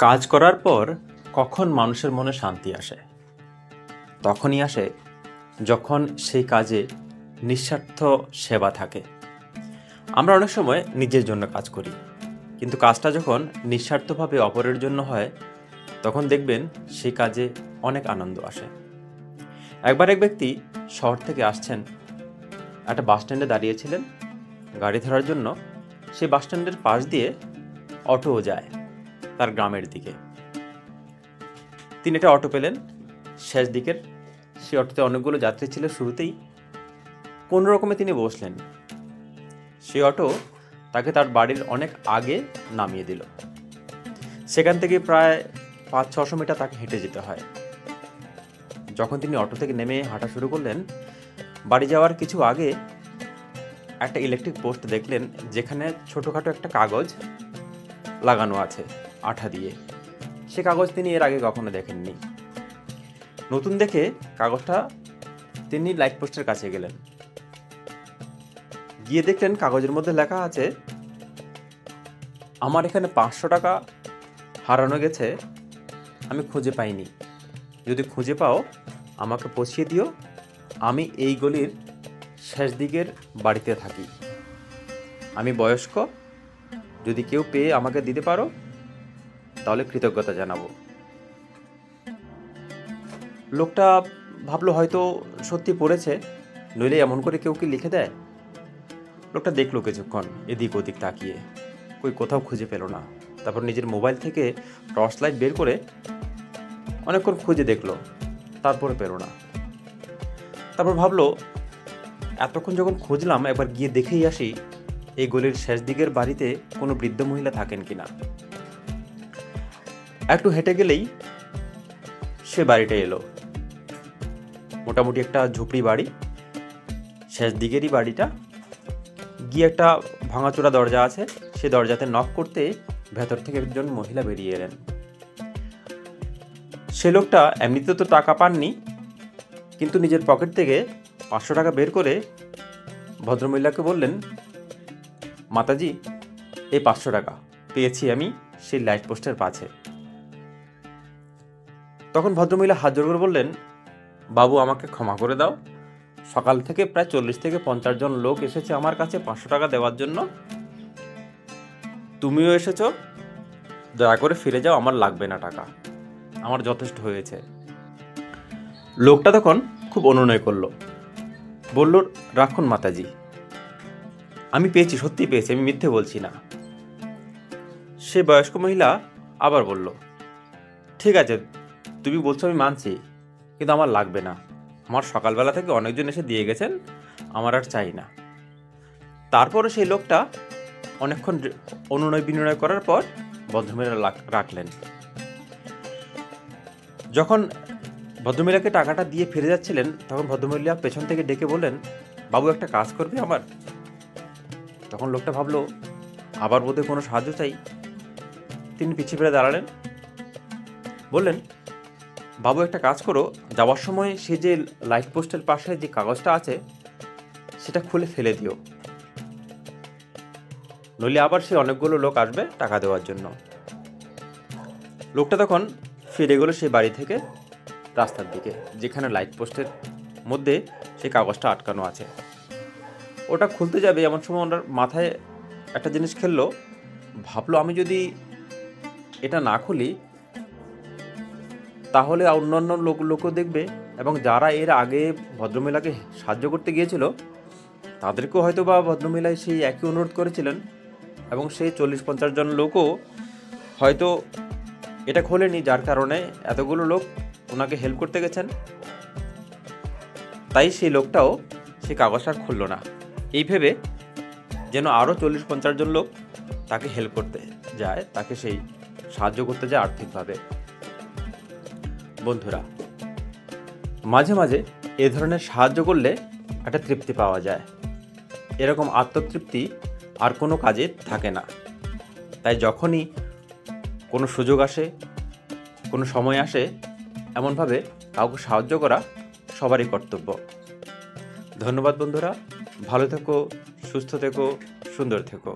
কাজ করার পর কখন মানুষের মনে শান্তি আসে? তখনই আসে যখন সেই কাজে নিঃস্বার্থ সেবা থাকে। আমরা অনেক সময় নিজের জন্য কাজ করি, কিন্তু কাজটা যখন নিঃস্বার্থভাবে অপরের জন্য হয় তখন দেখবেন সেই কাজে অনেক আনন্দ আসে। একবার এক ব্যক্তি শহর থেকে আসছেন, একটা বাস স্ট্যান্ডে দাঁড়িয়েছিলেন গাড়ি ধরার জন্য। সেই বাস স্ট্যান্ডের পাশ দিয়ে অটোও যায় তার গ্রামের দিকে। তিনি একটা অটো পেলেন শেষ দিকের। সেই অটোতে অনেকগুলো যাত্রী ছিল। শুরুতেই কোনো রকমে তিনি বসলেন। সেই অটো তাকে তার বাড়ির অনেক আগে নামিয়ে দিল। সেখান থেকে প্রায় 500-600 মিটার তাকে হেঁটে যেতে হয়। যখন তিনি অটো থেকে নেমে হাঁটা শুরু করলেন, বাড়ি যাওয়ার কিছু আগে একটা ইলেকট্রিক পোস্ট দেখলেন, যেখানে ছোটোখাটো একটা কাগজ লাগানো আছে আঠা দিয়ে। সে কাগজ তিনি এর আগে কখনো দেখেননি। নতুন দেখে কাগজটা তিনি লাইট পোস্টের কাছে গেলেন। গিয়ে দেখলেন কাগজের মধ্যে লেখা আছে, আমার এখানে 500 টাকা হারানো গেছে, আমি খুঁজে পাইনি। যদি খুঁজে পাও আমাকে পৌঁছিয়ে দিও। আমি এই গলির শেষ দিকের বাড়িতে থাকি। আমি বয়স্ক, যদি কেউ পেয়ে আমাকে দিতে পারো তাহলে কৃতজ্ঞতা জানাবো। লোকটা ভাবলো হয়তো সত্যি পড়েছে, নইলে এমন করে কেউ কি লিখে দেয়। লোকটা দেখলো কিছুক্ষণ এদিক ওদিক তাকিয়ে, কোথাও খুঁজে পেল না। তারপর নিজের মোবাইল থেকে টর্চ লাইট বের করে অনেকক্ষণ খুঁজে দেখলো, তারপরে পেল না। তারপর ভাবলো এতক্ষণ যখন খুঁজলাম, একবার গিয়ে দেখেই আসি এই গলির শেষ দিকের বাড়িতে কোনো বৃদ্ধ মহিলা থাকেন কিনা। একটু হেঁটে গেলেই সে বাড়িটা এলো। মোটামুটি একটা ঝুপড়ি বাড়ি, শেষ দিকেরই বাড়িটা। গিয়ে একটা ভাঙাচোরা দরজা আছে, সে দরজাতে নক করতে ভেতর থেকে একজন মহিলা বেরিয়ে এলেন। সে লোকটা এমনিতে তো টাকা পাননি, কিন্তু নিজের পকেট থেকে 500 টাকা বের করে ভদ্রমহিলাকে বললেন, মাতাজি, এই 500 টাকা পেয়েছি আমি সেই লাইট পোস্টের পাশে। তখন ভদ্রমহিলা হাত জোড় করে বললেন, বাবু আমাকে ক্ষমা করে দাও। সকাল থেকে প্রায় 40 থেকে 50 জন লোক এসেছে আমার কাছে 500 টাকা দেওয়ার জন্য। তুমিও এসেছো, দয়া করে ফিরে যাও, আমার লাগবে না টাকা, আমার যথেষ্ট হয়েছে। লোকটা তখন খুব অনুনয় করলো, বলল, রাখুন মাতাজি, আমি পেয়েছি, সত্যি পেয়েছি, আমি মিথ্যে বলছি না। সে বয়স্ক মহিলা আবার বলল, ঠিক আছে, তুমি বলছো আমি মানছি, কিন্তু আমার লাগবে না। আমার সকালবেলা থেকে অনেকজন এসে দিয়ে গেছেন, আমার আর চাই না। তারপরে সেই লোকটা অনেকক্ষণ অনুনয় বিনয় করার পর ভদ্রমহিলা রাখলেন। যখন ভদ্রমহিলাকে টাকাটা দিয়ে ফিরে যাচ্ছিলেন, তখন ভদ্রমহিলা পেছন থেকে ডেকে বললেন, বাবু একটা কাজ করবে আমার। তখন লোকটা ভাবলো আবার বোধহয় কোনো সাহায্য চাই। তিনি পিছিয়ে ফিরে দাঁড়ালেন, বললেন, বাবু একটা কাজ করো, যাওয়ার সময় সে যে লাইট পোস্টের পাশে যে কাগজটা আছে সেটা খুলে ফেলে দিও, নইলে আবার সে অনেকগুলো লোক আসবে টাকা দেওয়ার জন্য। লোকটা তখন ফিরে গেল সেই বাড়ি থেকে রাস্তার দিকে, যেখানে লাইট পোস্টের মধ্যে সেই কাগজটা আটকানো আছে। ওটা খুলতে যাবে এমন সময় ওনার মাথায় একটা জিনিস খেললো। ভাবলো, আমি যদি এটা না খুলি তাহলে অন্যান্য লোকও দেখবে, এবং যারা এর আগে ভদ্রমহিলাকে সাহায্য করতে গিয়েছিল তাদেরকেও হয়তো বা ভদ্রমহিলায় সেই একই অনুরোধ করেছিলেন, এবং সেই 40-50 জন লোকও হয়তো এটা খোলেনি, যার কারণে এতগুলো লোক ওনাকে হেল্প করতে গেছেন। তাই সেই লোকটাও সেই কাগজটা খুলল না, এই ভেবে যেন আরও 40-50 জন লোক তাকে হেল্প করতে যায়, তাকে সেই সাহায্য করতে যায় আর্থিকভাবে। বন্ধুরা, মাঝে মাঝে এ ধরনের সাহায্য করলে একটা তৃপ্তি পাওয়া যায়। এরকম আত্মতৃপ্তি আর কোনো কাজে থাকে না। তাই যখনই কোনো সুযোগ আসে, কোনো সময় আসে, এমনভাবে কাউকে সাহায্য করা সবারই কর্তব্য। ধন্যবাদ বন্ধুরা, ভালো থেকো, সুস্থ থেকো, সুন্দর থেকো।